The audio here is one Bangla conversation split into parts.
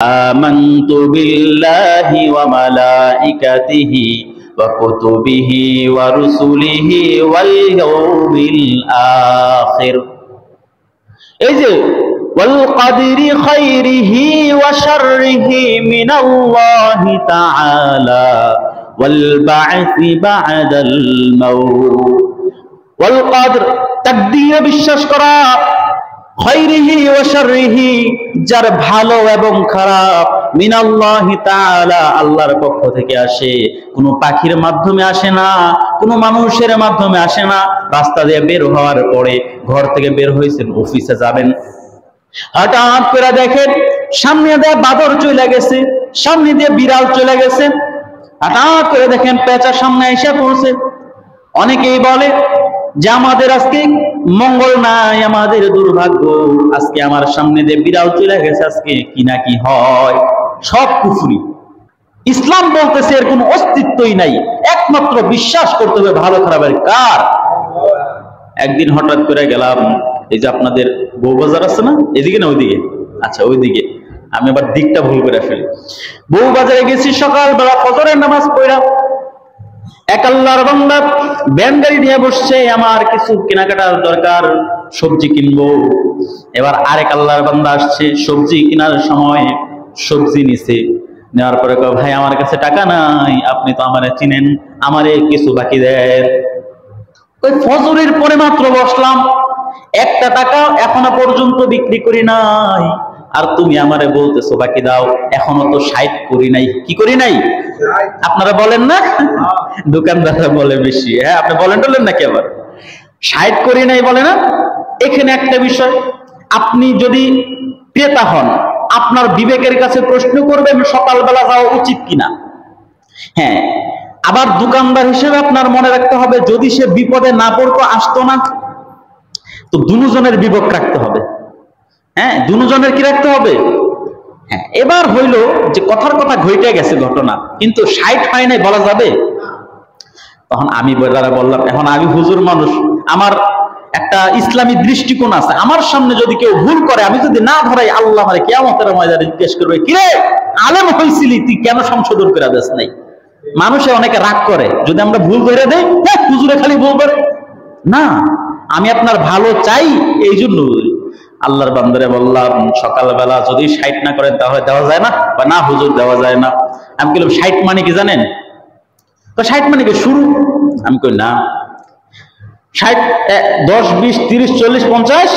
آمنت بالله وملائكته وكتبه ورسله واليوم الآخر والقدر خيره وشره من الله تعالى والبعث بعد الموت والقدر تقدير বিশ্বাস করা খায়রিহি ওয়া শাররিহি যার ভালো এবং খারাপ মিনাল্লাহি তাআলা আল্লাহর পক্ষ থেকে আসে। কোনো পাখির মাধ্যমে আসে না, কোনো মানুষের মাধ্যমে আসে না। রাস্তা দিয়ে বের হওয়ার পরে, ঘর থেকে বের হয়েছেন, অফিসে যাবেন, হঠাৎ করে দেখেন সামনে দিয়ে বাদর চলে গেছে, সামনে দিয়ে বিড়াল চলে গেছে, হঠাৎ করে দেখেন পেঁচা সামনে এসে পড়ছে। অনেকেই বলে যে আমাদের আজকে মঙ্গল নাই, আমাদের দুর্ভাগ্য, আজকে আমার সামনে দিয়ে বিড়াল চলে গেছে, আজকে কি না কি হয়। সব কুফরি। ইসলাম বলতেছে এর কোনো অস্তিত্বই নাই, একমাত্র বিশ্বাস করতে হবে ভালো খারাপের কার। একদিন হঠাৎ করে গেলাম, এই যে আপনাদের বউবাজার আছে না, এদিকে না ওইদিকে, আচ্ছা ওইদিকে, আমি আবার দিকটা ভুল করে ফেলি। বউবাজারে গেছি সকালবেলা, ফজরের নামাজ পড়লাম। এক আল্লাহর বান্দা ভ্যান গাড়ি নিয়ে বসছে, আমার কিছু কেনাকাটার দরকার, সবজি কিনবো। এবার আরেক আল্লাহর বান্দা আসছে, সবজি কেনার সময় সবজি নিছে, নেওয়ার পরে কয় ভাই আমার কাছে টাকা নাই, আপনি তো আমারে চিনেন, আমারে কিছু বাকি দেন। ওই ফজরের পরে মাত্র বসলাম, একটা টাকা এখনো পর্যন্ত বিক্রি করি নাই, আর তুমি আমারে বলতেছো বাকি দাও। এখনো তো 60 করি নাই। কি করি নাই? আপনারা বলেন না, দোকানদাররা বলে বেশি। হ্যাঁ, আপনি বলেন টলেন নাকি আবার 60 করি নাই বলে না। এখানে একটা বিষয়, আপনি যদি ক্রেতা হন, আপনার বিবেকের কাছে প্রশ্ন করবেন সকালবেলা যাওয়া উচিত কিনা। হ্যাঁ, আবার দোকানদার হিসেবে আপনার মনে রাখতে হবে যদি সে বিপদে না পড়তো, আসতো না, তো দুজনের বিবেক রাখতে হবে। হ্যাঁ, দুজনের কি রাখতে হবে। হ্যাঁ, এবার হইল যে কথার কথা ঘটে গেছে ঘটনা, কিন্তু 60 হয় নাই বলা যাবে। তখন আমি বললাম, এখন আমি হুজুর মানুষ, আমার একটা ইসলামী দৃষ্টিকোণ আছে, আমার সামনে যদি কেউ ভুল করে, আমি যদি না ধরাই, আল্লাহ আমারে কিয়ামতের ময়দানে জিজ্ঞেস করবে, কিরে আলেম হইছিলি তুই কেন সংশোধন করে দেস নাই। মানুষে অনেকে রাগ করে যদি আমরা ভুল ধরে দেই, হ্যাঁ হুজুরে খালি ভুল করে না, আমি আপনার ভালো চাই, এই জন্য। আল্লাহর বান্দারে বললাম সকালবেলা যদি 60 না করেন তাহলে দেওয়া যায় না, বা না হুজুর দেওয়া যায় না। আমি বললাম 60 মানে কি জানেন? তো 60 মানে কি শুরু? আমি কই না, 60 10 20 30 40 50।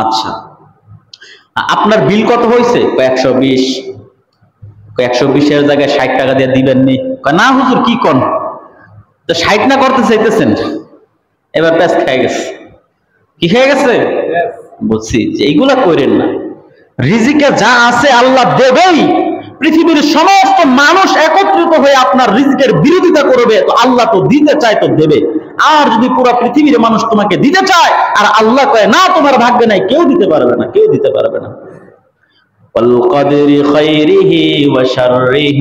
আচ্ছা, আপনার বিল কত হয়েছে? 120। 120 এর জায়গায় 60 টাকা দিয়ে দিবেন নি? না হুজুর কি কোন, তো 60 না করতে চাইতেছেন। এবার প্যাস খেয়ে গেছে। কি খেয়ে গেছে? বলছি যে এইগুলা করেন না, রিজিকে যা আছে আল্লাহ দেবেই। পৃথিবীর সমস্ত মানুষ একত্রিত হয়ে আপনার রিজিকের বিরোধিতা করবে, তো আল্লাহ তো দিতে চায় তো দেবে। আর যদি পুরো পৃথিবীর মানুষ তোমাকে দিতে চায় আর আল্লাহ কয় না তোমার ভাগ্যে নাই, কেউ দিতে পারবে না, কেউ দিতে পারবে না। والقدر خيره وشره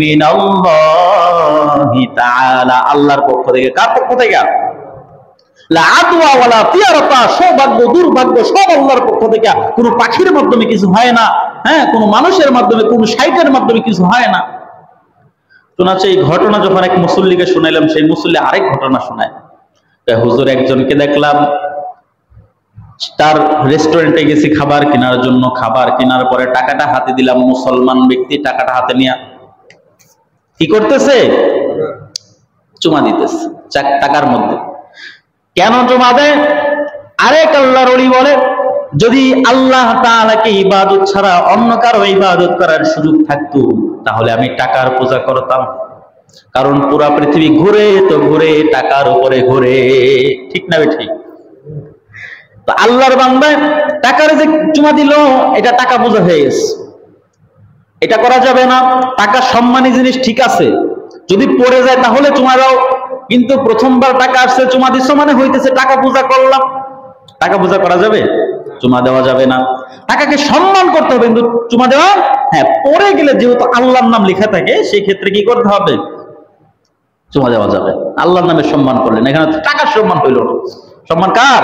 من الله تعالى আল্লাহর পক্ষ থেকে। কার পক্ষ থেকে? লা আদওয়া ওয়ালা তিয়ারাতা, সৌভাগ্য দুর্ভাগ্য সব আল্লাহর পক্ষ থেকে। কোনো পাখির মাধ্যমে কিছু হয় না, হ্যাঁ, কোনো মানুষের মাধ্যমে, কোনো শাইতানের মাধ্যমে কিছু হয় না। শোনাচ্ছে এই ঘটনা যখন এক মুসল্লিকে শুনাইলাম, সেই মুসল্লি আরেক ঘটনা শোনায়। হুজুর একজনকে দেখলাম, তার রেস্টুরেন্টে গেছি খাবার কেনার জন্য, খাবার কেনার পরে টাকাটা হাতে দিলাম, মুসলমান ব্যক্তি টাকাটা হাতে নিয়ে কি করতেছে? চুমা দিতেছে টাকার মধ্যে। কেন চুমা দেয়? আরেক আল্লাহর ওলি বলে, যদি আল্লাহ তাআলাকে ইবাদত ছাড়া অন্য কারো ইবাদত করার সুযোগ থাকতো, তাহলে আমি টাকার পূজা করতাম। কারণ পুরা পৃথিবী ঘুরে তো ঘুরে টাকার উপরে ঘুরে, ঠিক না ঠিক? তো আল্লাহর বান্দা টাকার যে চুমা দিল, এটা টাকা পূজা হয়ে গেছে, এটা করা যাবে না। টাকা সম্মানী জিনিস, ঠিক আছে, যদি পড়ে যায় তাহলে চুমা দাও, কিন্তু প্রথমবার টাকা আসছে চুমা দিচ্ছ মানে হইতেছে টাকা পূজা করলাম। টাকা পূজা করা যাবে? চুমা দেওয়া যাবে না। টাকাকে সম্মান করতে হবে, কিন্তু চুমা দেওয়া, হ্যাঁ, পড়ে গেলে যেহেতু আল্লাহর নাম লেখা থাকে, সেই ক্ষেত্রে কি করতে হবে? চুমা দেওয়া যাবে। আল্লাহর নামে সম্মান করলেন, এখানে টাকার সম্মান হইল না। সম্মান কার?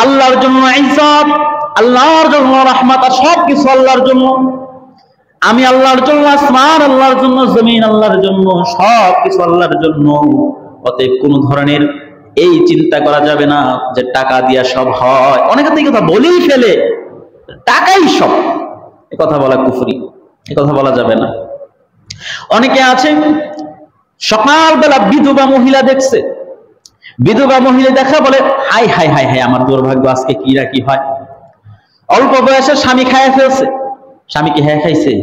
আল্লাহর জন্য ইজ্জত, আল্লাহর জন্য রাহমাত, আর সবকিছু আল্লাহর জন্য। আমি আল্লাহর জন্য, আসমান আল্লাহর জন্য, জমিন আল্লাহর জন্য, সব কিছু আল্লাহর জন্য। অতএব কোন ধরনের এই চিন্তা করা যাবে না যে টাকা দিয়া সব হয়। অনেকে তো এই কথা বলেই ফেলে, টাকাই সব। এ কথা বলা কুফরি, এ কথা বলা যাবে না। অনেকে আছে সকালবেলা বিধবা মহিলা দেখছে, বিধবা মহিলা দেখা বলে হাই হাই হাই হাই আমার দুর্ভাগ্য, আজকে কি না কি হয়। অল্প বয়সে স্বামী খাইয়া ফেলছে। স্বামী কি হ্যাঁ খাইছে?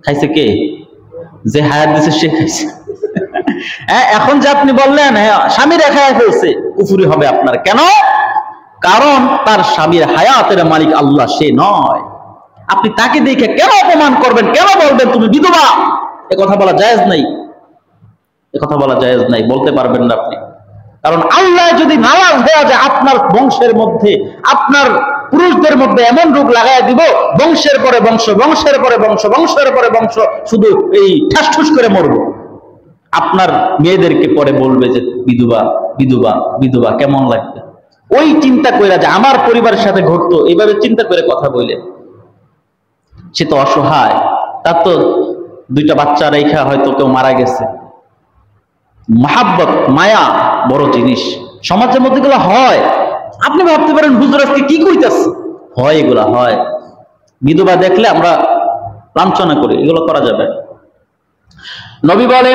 খাইছে কে? যে হায়াত দিছে সে খাইছে। হ্যাঁ, এখন যে আপনি বললেন হ্যাঁ স্বামী খাইয়া ফেলছে, কুফরি হবে আপনার। কেন? কারণ তার স্বামীর হায়াতের মালিক আল্লাহ, সে নয়। আপনি তাকে দেখে কেন অপমান করবেন? কেন বলবেন তুমি বিধবা? এ কথা বলা জায়েজ নাই, এ কথা বলা জায়েজ নাই, বলতে পারবেন না আপনি। কারণ আল্লাহ যদি নারাজ হয়ে যায়, আপনার বংশের মধ্যে, আপনার পুরুষদের মধ্যে এমন রোগ লাগাই দিব, বংশের পরে বংশ, বংশের পরে বংশ, বংশের পরে বংশ শুধু এই ঠাস ঠুস করে মরবো। আপনার মেয়েদেরকে পরে বলবে যে বিধবা বিধবা বিধবা, কেমন লাগবে? ওই চিন্তা করে যে আমার পরিবারের সাথে ঘটতো, এইভাবে চিন্তা করে কথা বললেন। সে তো অসহায়, তার তো দুইটা বাচ্চা রেখা হয়তো কেউ মারা গেছে। মহাব্বত, মায়া বড় জিনিস। সমাজের মধ্যে এগুলো হয়। আপনি ভাবতে পারেন হুজুর আজকে কি কইতাছে, হয় এগুলা হয়। বিধবা দেখলে আমরা লাঞ্ছনা করি, এগুলো করা যাবে। নবী বলে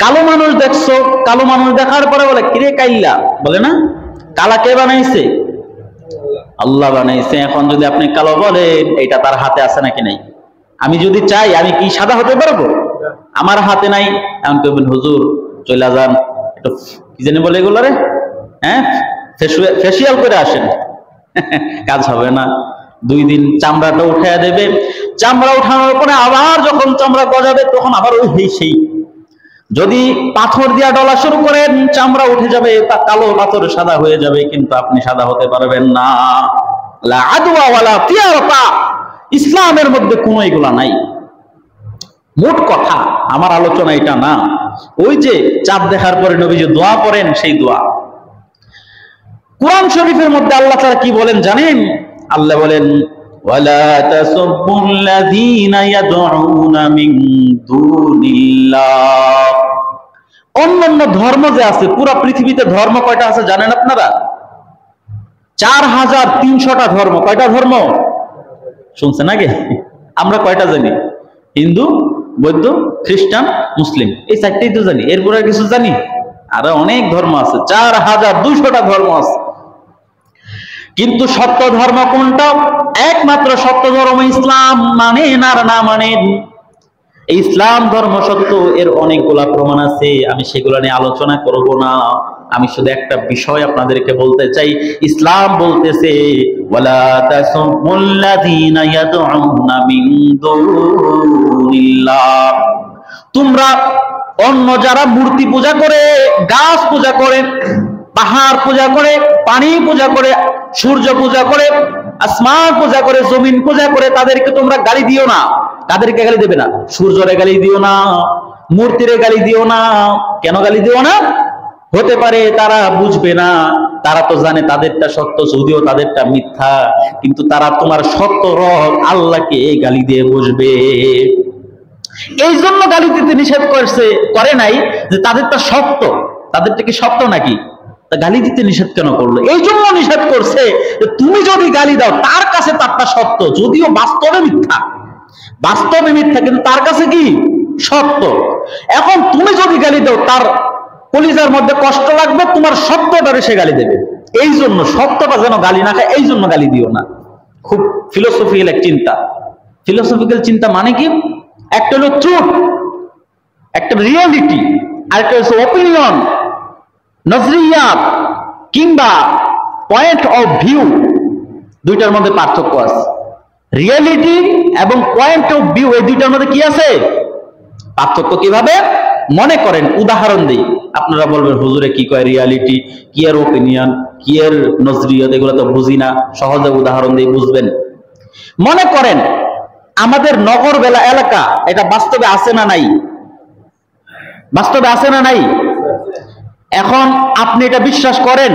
কালো মানুষ দেখছো, কালো মানুষ দেখার পরে বলে কিরে কাইল্লা, বলে না? কালা কে বানাইছে? আল্লাহ বানাইছে। এখন যদি আপনি কালো বলেন, এটা তার হাতে আছে নাকি নাই? আমি যদি চাই আমি কি সাদা হতে পারবো? আমার হাতে নাই। এমন কেবল হুজুর চলে যান, একটু কি জানি বলে এগুলো রে, হ্যাঁ ফেসিয়াল করে আসেন। কাজ হবে না। 2 দিন চামড়াটা উঠাইয়া দেবে, চামড়া উঠানোর পরে আবার যখন চামড়া গজাবে তখন আবার ওই সেই। যদি পাথর দিয়া ডলা শুরু করেন, চামড়া উঠে যাবে, তা কালো পাথর সাদা হয়ে যাবে, কিন্তু আপনি সাদা হতে পারবেন না। লা আদওয়া ওয়ালা তিয়ারতা, ইসলামের মধ্যে কোনো এগুলা নাই। মোট কথা, আমার আলোচনা এটা না। ওই যে চাঁদ দেখার পরে নবীজি দোয়া করেন, সেই দোয়া কোরআন শরীফের মধ্যে আল্লাহ তাআলা কি বলেন জানেন? আল্লাহ বলেন ওয়ালা তাসুবুল্লাযীনা ইয়াদউনা মিন দুনিল্লাহ। অন্যান্য ধর্ম যে আছে, পুরো পৃথিবীতে ধর্ম কয়টা আছে জানেন আপনারা? 4300টা ধর্ম। কয়টা ধর্ম শুনছেন আগে? আমরা কয়টা জানি? হিন্দু, বৌদ্ধ, খ্রিস্টান, মুসলিম, এই 4টাই তো জানি। এরপরে কিছু জানি? আরো অনেক ধর্ম আছে, 4200টা ধর্ম আছে। কিন্তু সত্য ধর্ম কোনটা? একমাত্র সত্য ধর্ম ইসলাম। মানেন আর না মানেন, ইসলাম ধর্ম সত্য, এর অনেকগুলা প্রমাণ আছে। আমি সেগুলো নিয়ে আলোচনা করব না। আমি শুধু একটা বিষয় আপনাদেরকে বলতে চাই। ইসলাম বলতেছে ওয়ালা তাসুবুল্লাযীনা ইয়াদউনা মিন দুনিল্লাহ, তোমরা অন্য যারা মূর্তি পূজা করে, গাছ পূজা করে, পাহাড় পূজা করে, পানি পূজা করে, সূর্য পূজা করে, আসমান পূজা করে, জমিন পূজা করে, তাদেরকে তোমরা গালি দিও না। তাদেরকে গালি দেবে না। সূর্যরে গালি দিও না, মূর্তিরে গালি দিও না। কেন গালি দিও না? হতে পারে তারা বুঝবে না, তারা তো জানে তাদেরটা সত্য, যদিও তাদেরটা মিথ্যা, কিন্তু তারা তোমার সত্য রব আল্লাহকে গালি দিয়ে বসবে। এই জন্য গালি দিতে নিষেধ করে নাই যে তাদেরটা সত্য। তাদেরটা কি সত্য নাকি? গালি দিতে নিষেধ কেন করলো? এই জন্য নিষেধ করছে যে তুমি যদি গালি দাও, তার কাছে তারটা সত্য, যদিও বাস্তবে মিথ্যা। বাস্তবে মিথ্যা, কিন্তু তার কাছে কি সত্য। এখন তুমি যদি গালি দাও, তার কলিজার মধ্যে কষ্ট লাগবে, তোমার সত্যটারে সে গালি দেবে। এই জন্য সত্যটা যেন গালি না খায়, এই জন্য গালি দিও না। খুব ফিলোসফিক্যাল এক চিন্তা। ফিলোসফিক্যাল চিন্তা মানে কি? একটা হলো ট্রুথ, একটা রিয়ালিটি, আর একটা হচ্ছে অপিনিয়ন, নজরিয়াত কিংবা পয়েন্ট অফ ভিউ। দুইটার মধ্যে পার্থক্য আছে। রিয়ালিটি এবং পয়েন্ট অফ ভিউ, এই দুইটার মধ্যে কি আছে পার্থক্য? কিভাবে? মনে করেন, উদাহরণ দিই। আপনারা বলবেন হুজুরে কি কয় রিয়ালিটি, কি এর ওপিনিয়ন, কি এর নজরিয়াত, এগুলো তো বুঝি না। সহজে উদাহরণ দিয়ে বুঝবেন। মনে করেন আমাদের নগর বেলা এলাকা, এটা বাস্তবে আছে না নাই? বাস্তবে আছে না নাই? এখন আপনি এটা বিশ্বাস করেন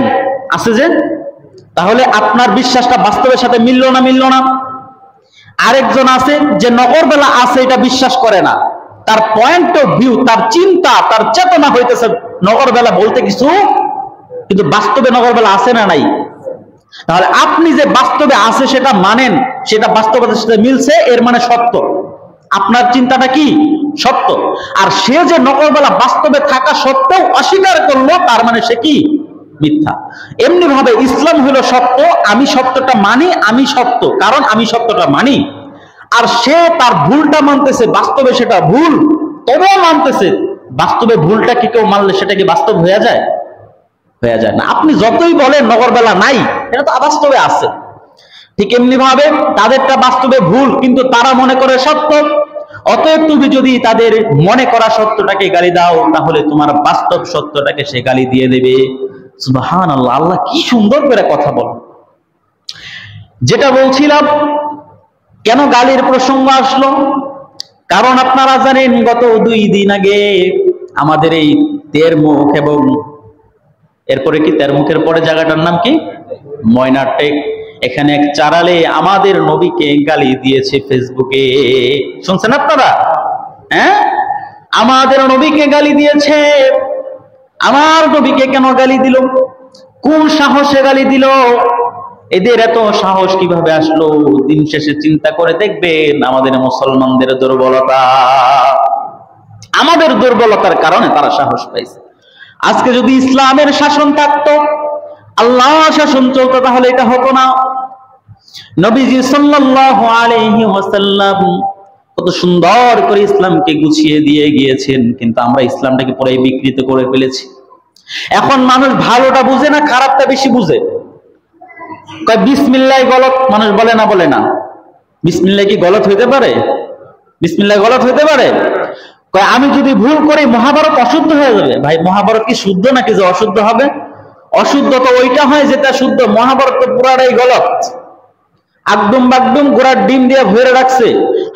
আছে যে, তাহলে আপনার বিশ্বাসটা বাস্তবের সাথে মিললো না? মিললো না? আরেকজন আছে যে নগরবেলা আছে এটা বিশ্বাস করে না, তার পয়েন্ট অফ ভিউ, তার চিন্তা, তার চেতনা হইতেছে নগরবেলা বলতে কিছু, কিন্তু বাস্তবে নগরবেলা আছে না নাই? তাহলে আপনি যে বাস্তবে আছে সেটা মানেন, সেটা বাস্তবতার সাথে মিলছে, এর মানে সত্য। আপনার চিন্তাটা কি? সত্য। আর সে যে নগরবেলা বাস্তবে থাকা সত্ত্বেও অস্বীকার করলো, তার মানে সে কি? মিথ্যা। এমনি ভাবে ইসলাম হলো সত্য, আমি সত্যটা মানি, আমি সত্য কারণ আমি সত্যটা মানি। আর সে তার ভুলটা মানতেছে, বাস্তবে সেটা ভুল, তবুও মানতেছে। বাস্তবে ভুলটা কি কেউ মানলে সেটা কি বাস্তব হয়ে যায়? হয়ে যায় না। আপনি যতই বলেন নগরবেলা নাই, এটা তো বাস্তবে আছে। ঠিক এমনি ভাবে তাদেরটা বাস্তবে ভুল, কিন্তু তারা মনে করে সত্য। অতএব তুমি যদি তাদের মনে করা সত্যটাকে গালি দাও, তাহলে তোমার বাস্তব সত্যটাকে সে গালি দিয়ে দেবে। সুবহানাল্লাহ, আল্লাহ কি সুন্দর করে কথা বল। যেটা বলছিলাম, কেন গালির প্রসঙ্গ আসলো? কারণ আপনারা জানেন গত 2 দিন আগে আমাদের এই তেরমুখ, এবং এরপরে কি তেরমুখের পরে জায়গাটার নাম কি, ময়নাটেক, এখানে এক চারালে আমাদের নবীকে গালি দিয়েছে ফেসবুকে। শুনছেন আপনারা? হ্যাঁ, আমাদের নবীকে গালি দিয়েছে। আমার নবীকে কেন গালি দিল? কোন সাহসে গালি দিল? এদের এত সাহস কিভাবে আসলো? দিন শেষে চিন্তা করে দেখবেন আমাদের মুসলমানদের দুর্বলতা, আমাদের দুর্বলতার কারণে তারা সাহস পাইছে। আজকে যদি ইসলামের শাসন থাকতো, আল্লাহর শাসন চলতো, তাহলে এটা হতো না। নবীজি সাল্লাল্লাহু আলাইহি ওয়াসাল্লাম কত সুন্দর করে ইসলামকে গুছিয়ে দিয়ে গিয়েছেন, কিন্তু আমরা ইসলামটাকে পুরো বিকৃত করে ফেলেছি। এখন মানুষ ভালোটা বুঝে না, খারাপটা বেশি বুঝে। কয় বিসমিল্লাহ গলত, মানুষ বলে না, বলে না। বিসমিল্লাহ কি গলত হইতে পারে? বিসমিল্লাহ গলত হইতে পারে? কয় আমি যদি ভুল করি মহাভারত অশুদ্ধ হয়ে যাবে। ভাই, মহাভারত কি শুদ্ধ নাকি যে অশুদ্ধ হবে? অশুদ্ধ তো ওইটা হয় যেটা শুদ্ধ। মহাভারত তো পুরাটাই গলত। আকদম বাকদম ঘোড়ার ডিম দিয়ে ভরে রাখছে,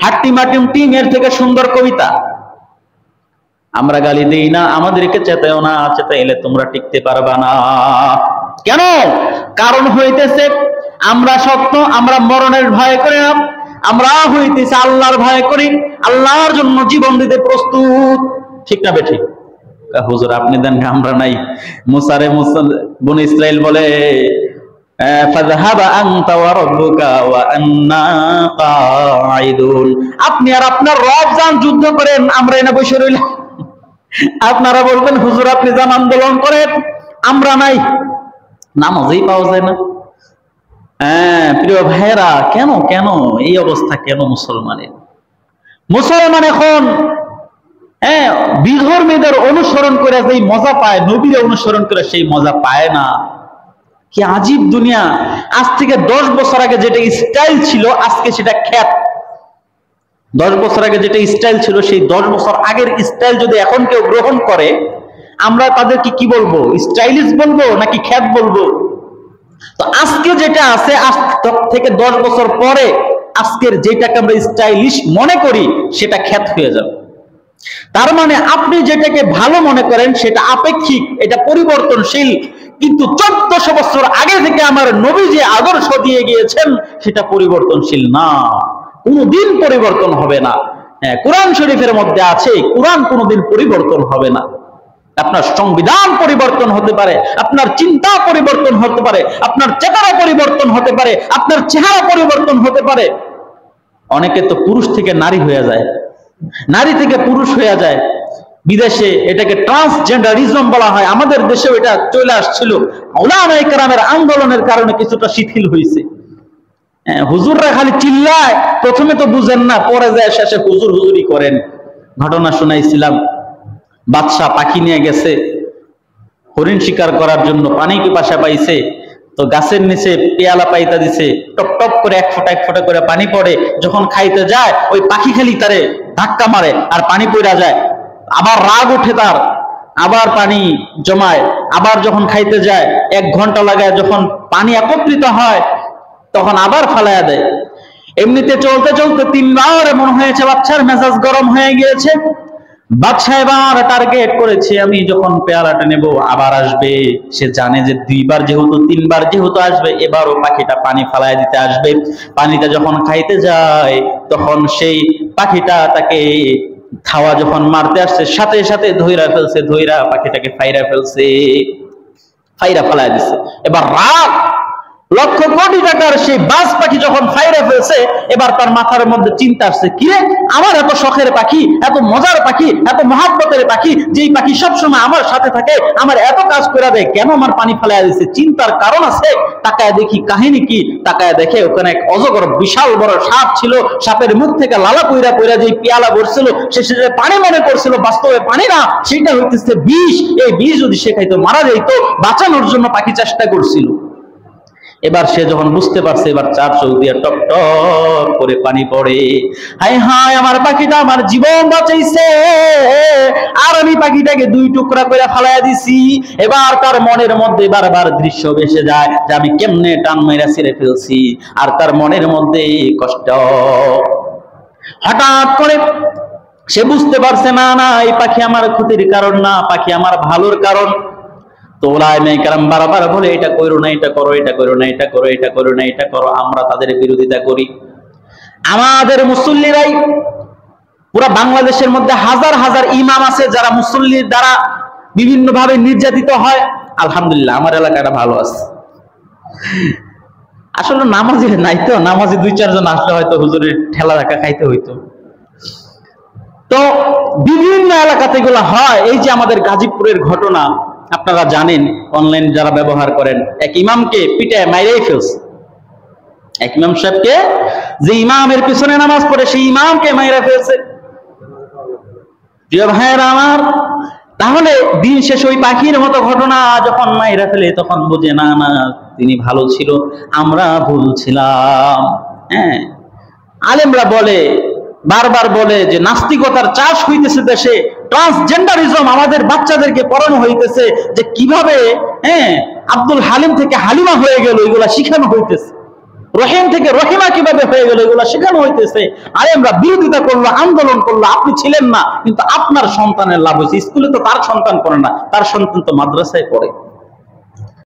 হাট্টি মাটিম টিম, এর থেকে সুন্দর কবিতা। আমরা গালি দেই না, আমাদেরকে চেতাও না, চেতাইলে তোমরা টিকতে পারবা না। কেন? কারণ হইতেছে আমরা সত্য, আমরা মরণের ভয় করি না, আমরা হইতেছে আল্লাহর ভয় করি, আল্লাহর জন্য জীবন দিতে প্রস্তুত। ঠিক না বেঠি? হুজুর আপনি দেন, আমরা নাই। মুসারে বনি ইসরাইল বলে আপনি আর আপনার রব যান যুদ্ধ করেন, আমরা এনে বসে রইলাম। আপনারা বলবেন হুজুর আপনি যান আন্দোলন করেন, আমরা নাই। নামাজই পাওয়া যায় না। হ্যাঁ প্রিয় ভাইয়েরা, কেন কেন এই অবস্থা? কেন মুসলমানের? মুসলমান এখন বিধর্মীদের অনুসরণ করে যেই মজা পায়, নবীর অনুসরণ করে সেই মজা পায় না। কি আজীব দুনিয়া! আজ থেকে 10 বছর আগে যেটা স্টাইল ছিল, আজকে সেটা খ্যাত। 10 বছর আগে যেটা স্টাইল ছিল, সেই 10 বছর আগের স্টাইল যদি এখন কেউ গ্রহণ করে, আমরা তাদেরকে কি বলবো? স্টাইলিশ বলবো নাকি খ্যাত বলবো? তো আজকে যেটা আছে, আজ থেকে 10 বছর পরে আজকের যেটাকে আমরা স্টাইলিশ মনে করি, সেটা খ্যাত হয়ে যাবে। তার মানে আপনি যেটাকে ভালো মনে করেন সেটা আপেক্ষিক, এটা পরিবর্তনশীল। কিন্তু 1400 বছর আগে থেকে আমার নবী যে আদর্শ দিয়ে গিয়েছেন, সেটা পরিবর্তনশীল না, কোনোদিন পরিবর্তন হবে না। হ্যাঁ, কোরআন শরীফের মধ্যে আছে, কোরআন কোনোদিন পরিবর্তন হবে না। আপনার সংবিধান পরিবর্তন হতে পারে, আপনার চিন্তা পরিবর্তন হতে পারে, আপনার চেহারা পরিবর্তন হতে পারে, আপনার চেহারা পরিবর্তন হতে পারে। অনেকে তো পুরুষ থেকে নারী হয়ে যায়, নারী থেকে পুরুষ হয়ে যায়। বিদেশে এটাকে ট্রান্সজেন্ডারিজম বলা হয়, আমাদের দেশেও এটা চলে আসছিল। উলামায়ে কেরামের আন্দোলনের কারণে কিছুটা শিথিল হয়েছে। হুজুররা খালি চিল্লায়, প্রথমে তো বুঝেন না, পরে যায় শেষে হুজুর হুজুরি করেন। ঘটনা শুনাইছিলাম, বাদশা পাখি নিয়ে গেছে হরিণ শিকার করার জন্য, পানি পিপাসা পাইছে, তো গাছের নিচে পেয়ালা পাইতা দিছে, টপ টপ করে এক ফোঁটা করে পানি পড়ে। যখন খাইতে যায়, ওই পাখি খালি তারে ধাক্কা মারে আর পানি পড়া যায়। আবার রাগ উঠে তার, আবার পানি জমায়, আবার যখন খাইতে যায় 1 ঘন্টা লাগায়, যখন পানি একত্রিত হয় তখন আবার ফালাইয়া দেয়। এমনিতে চলতে চলতে 3 বার এমন হয়েছে, বাচ্চার মেজাজ গরম হয়ে গিয়েছে। বাদশা এবার টার্গেট করেছে, আমি যখন পেয়ালাটা নেব আবার আসবে। সে জানে যে দুইবার যেহেতু তিনবার যেহেতু আসবে, এবারও পাখিটা পানি ফালায় দিতে আসবে। পানিটা যখন খাইতে যায় তখন সেই পাখিটা তাকে খাওয়া যখন মারতে আসছে, সাথে সাথে ধইরা ফেলছে, ধইরা পাখিটাকে ফাইরা ফেলছে, ফাইরা ফালায় দিচ্ছে। এবার রাগ, লক্ষ কোটি টাকার সেই বাজ পাখি যখন ফাইরে ফেলছে, এবার তার মাথার মধ্যে চিন্তা আসছে, কিরে আমার এত শখের পাখি, এত মজার পাখি, এত মহাব্বতের পাখি, যেই পাখি সবসময় আমার সাথে থাকে, আমার এত কাজ করে দেয়, কেন আমার পানি ফেলাইয়া দিচ্ছে? চিন্তার কারণ আছে। তাকায় দেখি কাহিনী কি, তাকায় দেখে ওখানে এক অজগর বিশাল বড় সাপ ছিল। সাপের মুখ থেকে লালা পইরা পইরা যে পেয়ালা ভরছিল, সে পানি মনে করছিল, বাস্তবে পানি না, সেটা হইতেছে বিষ। এই বিষ যদি সে খাইতো মারা যাইত, বাঁচানোর জন্য পাখি চেষ্টা করছিল। এবার সে যখন বুঝতে পারছে, এবার চার চোখ দিয়ে টপ টপ করে পানি পড়ে। হায় হায়, আমার পাখিটা আমার জীবন বাঁচাইছে, আর আমি পাখিটাকে দুই টুকরা করে ফালাইয়া দিছি। এবার তার মনের মধ্যে বারবার দৃশ্য ভেসে যায় যে আমি কেমনে টান মেরা ছিঁড়ে ফেলছি, আর তার মনের মধ্যে কষ্ট। হঠাৎ করে সে বুঝতে পারছে, না না, এই পাখি আমার ক্ষতির কারণ না, পাখি আমার ভালোর কারণ। তো ওলামায়ে কেরাম বারবার বলে, এটা করো না, এটা করো, এটা করো না, এটা করো, এটা করো না, এটা করো। আমরা তাদের বিরোধিতা করি। আমাদের মুসল্লিরাই, পুরো বাংলাদেশের মধ্যে হাজার হাজার ইমাম আছে যারা মুসল্লির দ্বারা বিভিন্ন ভাবে নির্যাতিত হয়। আলহামদুলিল্লাহ আমার এলাকাটা ভালো আছে। আসলে নামাজি নাই তো, নামাজি দুই চারজন আসলে হয়তো হুজুরের ঠেলা ধাক্কা খাইতে হইতো। তো বিভিন্ন এলাকাতে এগুলো হয়। এই যে আমাদের গাজীপুরের ঘটনা আপনারা জানেন, অনলাইন যারা ব্যবহার করেন, এক ইমামকে পিটায় মাইরেই ফেলছে। এক ইমাম সাহেবকে, যে ইমামের পিছনে নামাজ পড়ে, সেই ইমামকে মাইরা ফেলছে। প্রিয় ভাইয়েরা আমার, তাহলে দিন শেষ ওই পাখির মতো ঘটনা যখন মাইরা ফেলে, তখন বুঝে না না তিনি ভালো ছিল, আমরা ভুল ছিলাম। হ্যাঁ, আলেমরা বলে, বারবার বলে যে নাস্তিকতার চাষ হইতেছে দেশে, ট্রান্সজেন্ডারিজম আমাদের বাচ্চাদেরকে পড়ানো হইতেছে, যে কিভাবে আব্দুল হালিম থেকে হালিমা হয়ে গেল এগুলা শিখানো হইতেছে, রহিম থেকে রহিমা কিভাবে হয়ে গেল এগুলা শেখানো হইতেছে। আলেমরা বিরোধিতা করলো, আন্দোলন করলো, আপনি ছিলেন না, কিন্তু আপনার সন্তানের লাভ হয়েছে। স্কুলে তো তার সন্তান পড়ে না, তার সন্তান তো মাদ্রাসায় পড়ে।